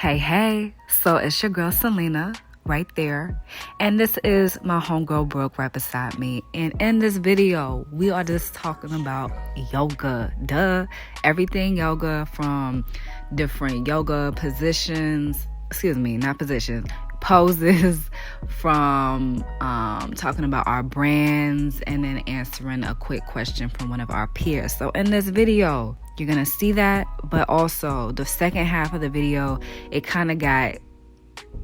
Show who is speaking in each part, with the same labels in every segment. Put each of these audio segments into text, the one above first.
Speaker 1: Hey, so it's your girl Selena right there, and this is my homegirl Brooke right beside me. And in this video, we are just talking about yoga. Everything yoga, from different yoga positions, poses, from talking about our brands, and then answering a quick question from one of our peers. So in this video, you're gonna see that, but also the second half of the video, it kind of got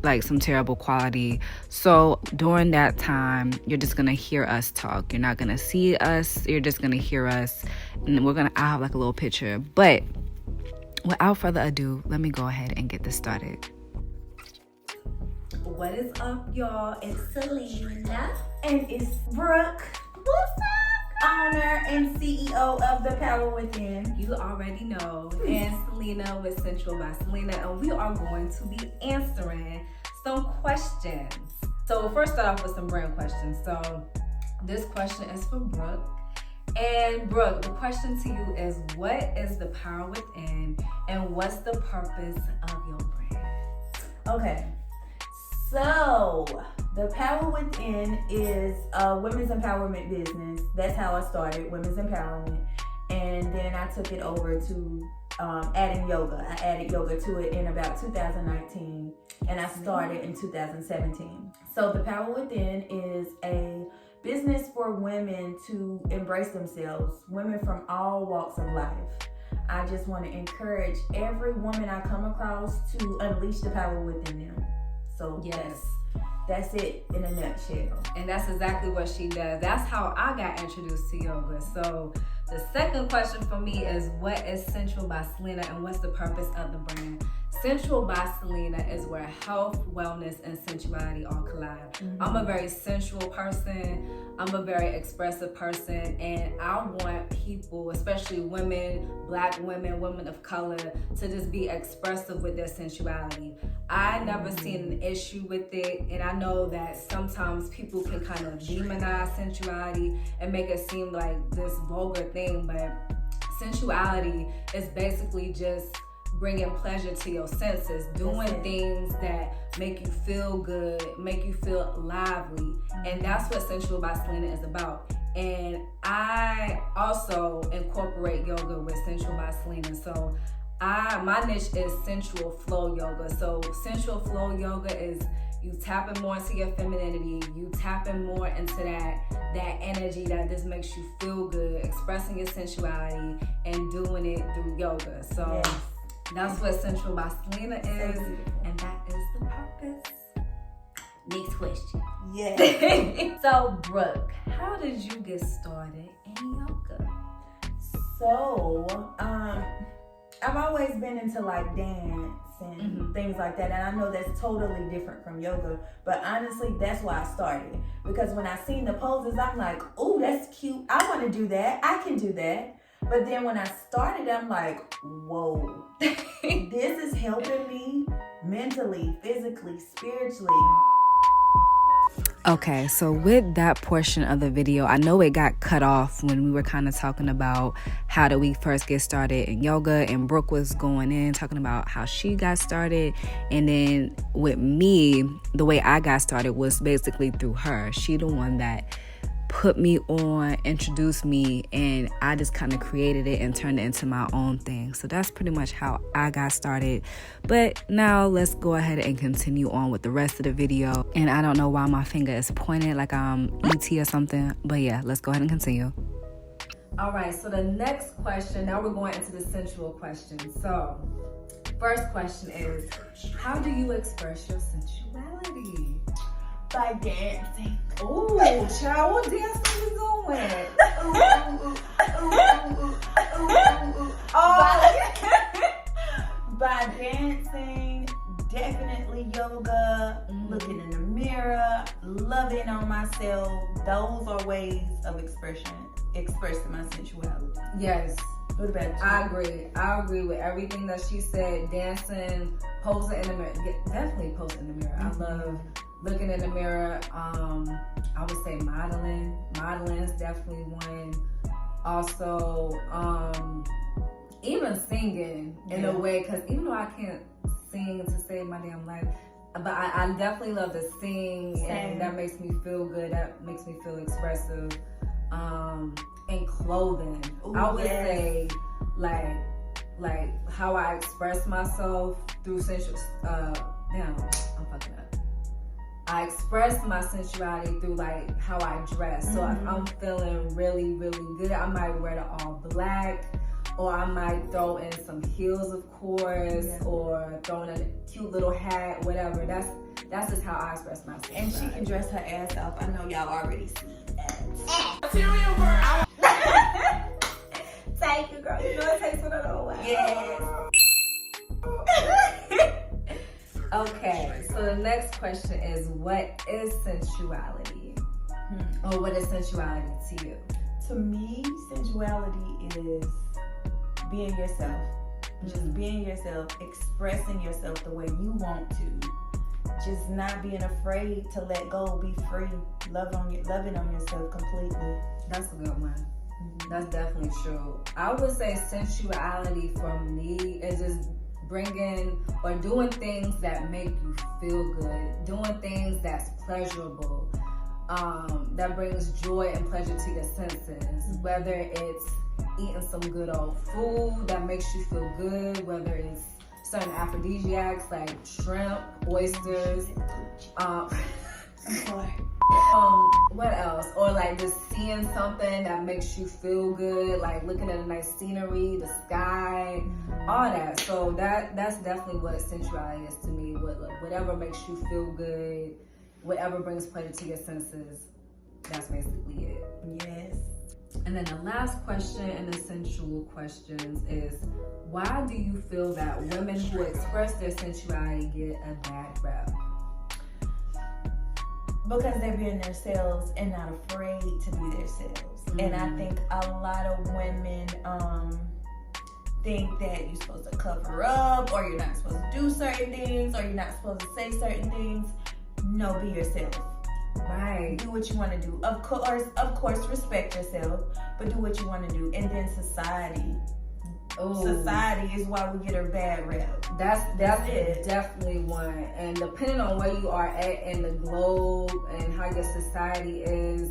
Speaker 1: like some terrible quality. So during that time, you're just gonna hear us talk. You're not gonna see us, you're just gonna hear us, and I'll have like a little picture. But without further ado, let me go ahead and get this started.
Speaker 2: What is up, y'all? It's Celena and it's Brooke. What's up? Owner and CEO of The Power Within.
Speaker 1: You already know. And Selena with SensualbyCelena, and we are going to be answering some questions. So we'll first start off with some brand questions. So this question is for Brooke. And Brooke, the question to you is, what is The Power Within, and what's the purpose of your brand?
Speaker 2: Okay. So, The Power Within is a women's empowerment business. That's how I started, women's empowerment. And then I took it over to adding yoga. I added yoga to it in about 2019, and I started in 2017. So The Power Within is a business for women to embrace themselves, women from all walks of life. I just want to encourage every woman I come across to unleash the power within them. So yes, that's it in a nutshell.
Speaker 1: And that's exactly what she does. That's how I got introduced to yoga. So the second question for me is, what is SensualbyCelena, and what's the purpose of the brand? SensualbyCelena is where health, wellness, and sensuality all collide. Mm-hmm. I'm a very sensual person. I'm a very expressive person, and I want people, especially women, Black women, women of color, to just be expressive with their sensuality. I never seen an issue with it, and I know that sometimes people can kind of demonize sensuality and make it seem like this vulgar thing, but sensuality is basically just bringing pleasure to your senses, doing things that make you feel good, make you feel lively, and that's what SensualbyCelena is about. And I also incorporate yoga with SensualbyCelena. So my niche is sensual flow yoga. So sensual flow yoga is you tapping more into your femininity, you tapping more into that energy that just makes you feel good, expressing your sensuality, and doing it through yoga. So yes, that's what SensualbyCelena is, and that is the purpose.
Speaker 2: Next question. Yes.
Speaker 1: So, Brooke, how did you get started in yoga?
Speaker 2: So, I've always been into like dance and things like that, and I know that's totally different from yoga, but honestly, that's why I started. Because when I seen the poses, I'm like, oh, that's cute. I want to do that. I can do that. But then when I started, I'm like, whoa, this is helping me mentally, physically, spiritually.
Speaker 1: Okay, so with that portion of the video, I know it got cut off when we were kind of talking about how did we first get started in yoga, and Brooke was going in talking about how she got started. And then with me, the way I got started was basically through her. She the one that put me on, introduced me, and I just kind of created it and turned it into my own thing. So that's pretty much how I got started. But now let's go ahead and continue on with the rest of the video. And I don't know why my finger is pointed like I'm ET or something, but yeah, let's go ahead and continue. All right, so the next question, now we're going into the sensual question. So first question is, how do you express your sensuality?
Speaker 2: By dancing.
Speaker 1: Ooh, child, what dance are we going?
Speaker 2: By dancing, definitely yoga, looking in the mirror, loving on myself. Those are ways of expressing my sensuality.
Speaker 1: Yes.
Speaker 2: What about you?
Speaker 1: I agree with everything that she said. Dancing, posing in the mirror. Definitely posing in the mirror. I love looking in the mirror. I would say modeling is definitely one. Also, even singing in a way, because even though I can't sing sing to save my damn life. But I definitely love to sing, and that makes me feel good. That makes me feel expressive. And clothing, ooh, I would say like how I express myself through sensual. Damn, I'm fucking up. I express my sensuality through like how I dress. So if I'm feeling really, really good, I might wear the all black, or I might throw in some heels, of course, or throw in a cute little hat, whatever. That's just how I express myself.
Speaker 2: And she can dress her ass off. I know y'all already see that. Thank you, girl. You know it takes one of those. Yes.
Speaker 1: Okay, so the next question is, what is sensuality? Or what is sensuality to you?
Speaker 2: To me, sensuality is being yourself. Just being yourself, expressing yourself the way you want to. Just not being afraid to let go, be free, loving on yourself completely.
Speaker 1: That's a good one. That's definitely true. I would say sensuality for me is just bringing or doing things that make you feel good, doing things that's pleasurable, that brings joy and pleasure to your senses, whether it's eating some good old food that makes you feel good, whether it's certain aphrodisiacs like shrimp, oysters, what else? Or like just seeing something that makes you feel good, like looking at a nice scenery, the sky, all that. So that's definitely what sensuality is to me. Whatever makes you feel good, whatever brings pleasure to your senses, that's basically it.
Speaker 2: Yes.
Speaker 1: And then the last question in the sensual questions is, why do you feel that women who express their sensuality get a bad rep?
Speaker 2: Because they're being themselves and not afraid to be themselves. And I think a lot of women think that you're supposed to cover up, or you're not supposed to do certain things, or you're not supposed to say certain things. No, be yourself.
Speaker 1: Right.
Speaker 2: Do what you want to do. Of course, respect yourself, but do what you want to do. And then society.
Speaker 1: Ooh.
Speaker 2: Society is why we get a bad rep.
Speaker 1: That's definitely one. And depending on where you are at in the globe and how your society is,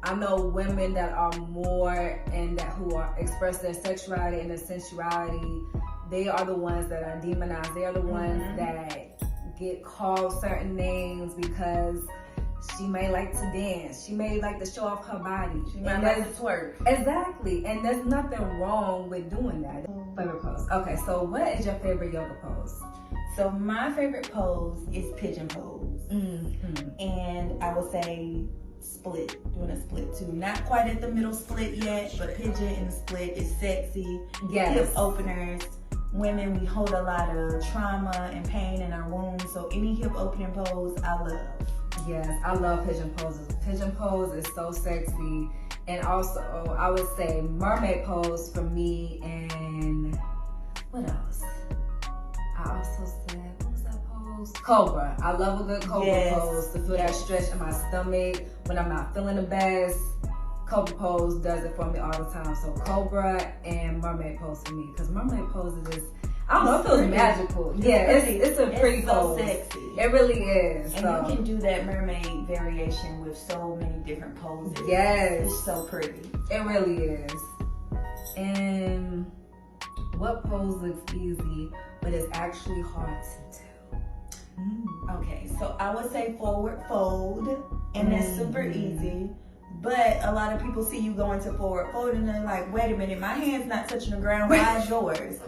Speaker 1: I know women that are more and that who are express their sexuality and their sensuality, they are the ones that are demonized. They are the ones that get called certain names because she may like to dance. She may like to show off her body.
Speaker 2: She might like to twerk.
Speaker 1: Exactly. And there's nothing wrong with doing that. Favorite pose. Okay, so what is your favorite yoga pose?
Speaker 2: So my favorite pose is pigeon pose. And I would say split. Doing a split too. Not quite at the middle split yet, but pigeon and the split is sexy.
Speaker 1: Yes.
Speaker 2: Hip openers. Women, we hold a lot of trauma and pain in our wounds. So any hip opening pose, I love.
Speaker 1: Yes, I love pigeon poses. Pigeon pose is so sexy. And also, I would say mermaid pose for me, and what else? I also said, what was that pose? Cobra. I love a good cobra pose to feel that stretch in my stomach when I'm not feeling the best. Cobra pose does it for me all the time. So Cobra and mermaid pose for me, because mermaid pose is just, I don't know, it feels magical. It's a pretty pose.
Speaker 2: So sexy.
Speaker 1: It really is.
Speaker 2: And you can do that mermaid variation with so many different poses.
Speaker 1: Yes.
Speaker 2: It's so pretty.
Speaker 1: It really is. And what pose looks easy, but is actually hard to do?
Speaker 2: Okay, so I would say forward fold, and that's super easy. But a lot of people see you going to forward fold, and they're like, wait a minute, my hand's not touching the ground. Why is yours?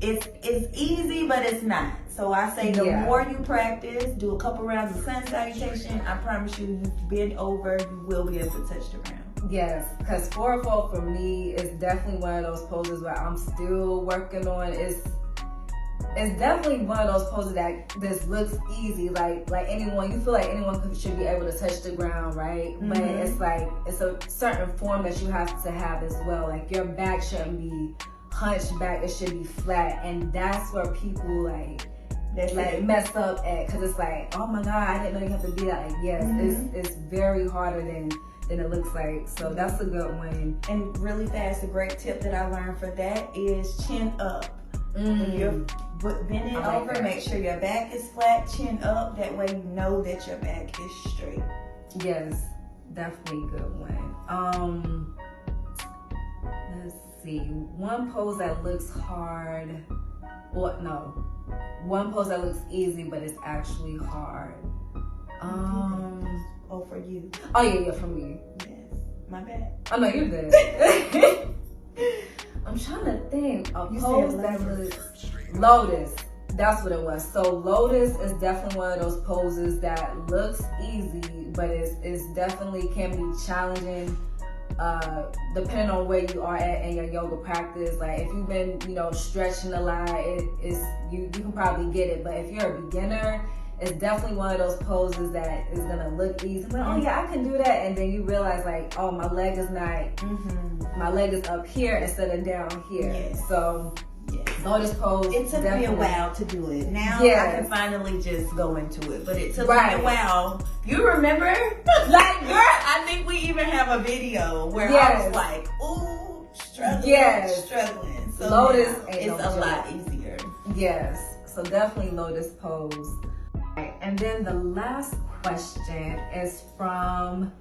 Speaker 2: It's easy, but it's not. So I say the more you practice, do a couple rounds of sun salutation, I promise you, you bend over, you will be able to touch the ground.
Speaker 1: Yes, because forward fold for me is definitely one of those poses where I'm still working on. It's definitely one of those poses that this looks easy, like anyone, you feel like anyone should be able to touch the ground, right? But it's like, it's a certain form that you have to have as well. Like your back shouldn't be hunched back, it should be flat, and that's where people mess up at, because it's like, oh my god, I didn't know you have to be that. Like, yes, it's very harder than it looks like. So that's a good one. And
Speaker 2: really fast, a great tip that I learned for that is chin up. When you're Bend it
Speaker 1: I like
Speaker 2: over.
Speaker 1: that.
Speaker 2: Make sure your back is flat, chin up. That way you know that your back is straight.
Speaker 1: Yes, definitely a good one. Let's see. One pose that looks hard. Or no, one pose that looks easy, but it's actually hard.
Speaker 2: Oh, for you.
Speaker 1: Oh yeah, for me.
Speaker 2: Yes. My bad.
Speaker 1: Oh no, you're good. I'm trying to think. A pose that looks lotus. That's what it was. So lotus is definitely one of those poses that looks easy, but it's definitely can be challenging. Depending on where you are at in your yoga practice. Like if you've been, stretching a lot, you can probably get it. But if you're a beginner, it's definitely one of those poses that is gonna look easy. Like, oh yeah, I can do that, and then you realize like, oh, my leg is not, my leg is up here instead of down here.
Speaker 2: Yes.
Speaker 1: So
Speaker 2: yes.
Speaker 1: Lotus pose.
Speaker 2: It took me a while to do it. Now I can finally just go into it, but it took me a while. You remember? Like, girl, I think we even have a video where I was like, ooh, struggling. So
Speaker 1: Lotus
Speaker 2: it's a lot easier.
Speaker 1: Yes. So definitely Lotus pose. And then the last question is from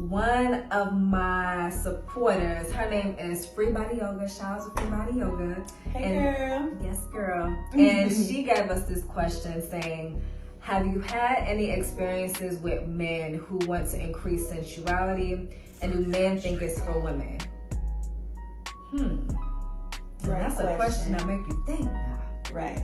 Speaker 1: one of my supporters. Her name is Free Body Yoga. Shout out to Free Body Yoga.
Speaker 2: Hey, girl.
Speaker 1: Yes, girl. And she gave us this question saying, have you had any experiences with men who want to increase sensuality, and do men think it's for women? That's a question that makes you think.
Speaker 2: Right.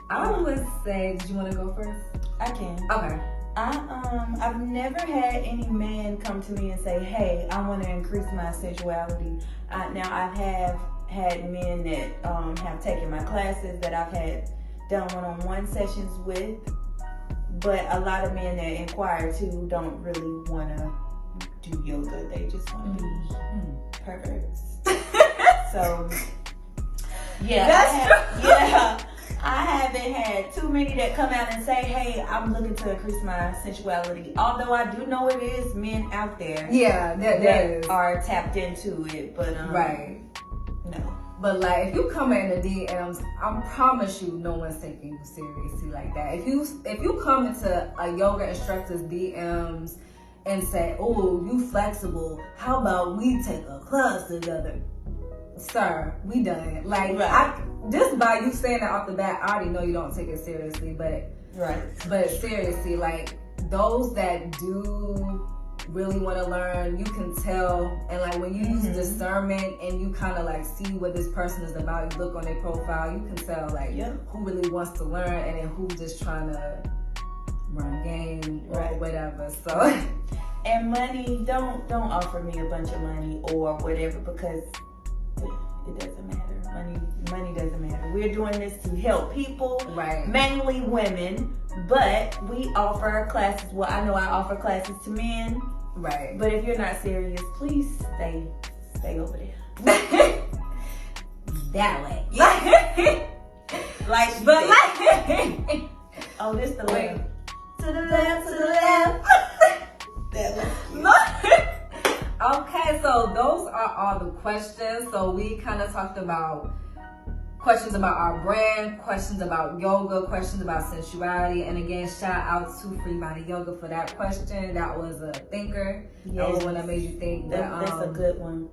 Speaker 1: I would say, did you want to go first?
Speaker 2: I can.
Speaker 1: Okay.
Speaker 2: I've never had any man come to me and say, hey, I want to increase my sensuality. Now I have had men that have taken my classes that I've had done one-on-one sessions with, but a lot of men that inquire too don't really want to do yoga. They just want to be perverts. So yeah, I haven't had too many that come out and say, hey, I'm looking to increase my sensuality. Although I do know it is men out there that are tapped into it. But
Speaker 1: right.
Speaker 2: No.
Speaker 1: But like if you come in the DMs, I promise you no one's taking you seriously like that. If you come into a yoga instructor's DMs and say, oh, you flexible, how about we take a class together? Sir, we done. Like just by you saying that off the bat, I already know you don't take it seriously. But seriously, like those that do really want to learn, you can tell. And like when you use discernment and you kind of like see what this person is about, you look on their profile, you can tell like who really wants to learn and then who's just trying to run game or whatever. So
Speaker 2: and money, don't offer me a bunch of money or whatever, because it doesn't matter. Money doesn't matter. We're doing this to help people, mainly women, but we offer classes. Well, I know I offer classes to men, but if you're not serious, please stay over there. That way. Oh, this the left. To the left, to the left. That was
Speaker 1: Okay, so those are all the questions. So we kind of talked about questions about our brand, questions about yoga, questions about sensuality. And again, shout out to Free Body Yoga for that question. That was a thinker. Yes. That was one that made you think.
Speaker 2: That's a good one.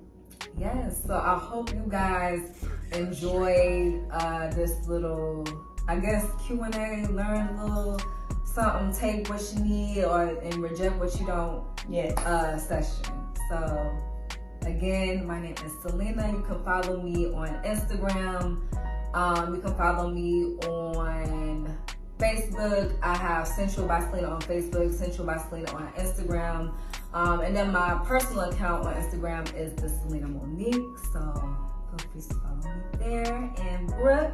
Speaker 1: Yes, so I hope you guys enjoyed this little, I guess, Q&A, learn a little something, take what you need and reject what you don't session. So again, my name is Selena. You can follow me on Instagram. You can follow me on Facebook. I have SensualbyCelena on Facebook, SensualbyCelena on Instagram. And then my personal account on Instagram is the Selena Monique. So feel free to follow me there. And Brooke.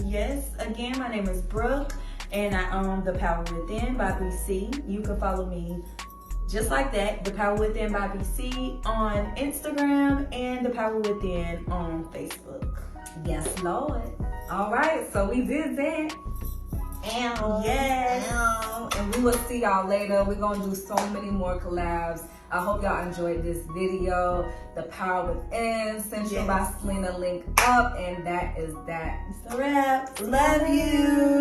Speaker 2: Yes, again, my name is Brooke, and I own The Power Within by BC. You can follow me just like that, The Power Within by BC on Instagram and The Power Within on Facebook.
Speaker 1: Yes, Lord. All right, so we did that.
Speaker 2: Yes.
Speaker 1: And we will see y'all later. We're going to do so many more collabs. I hope y'all enjoyed this video. The Power Within, Sensual by Selena, link up. And that is that.
Speaker 2: It's a wrap. Love you.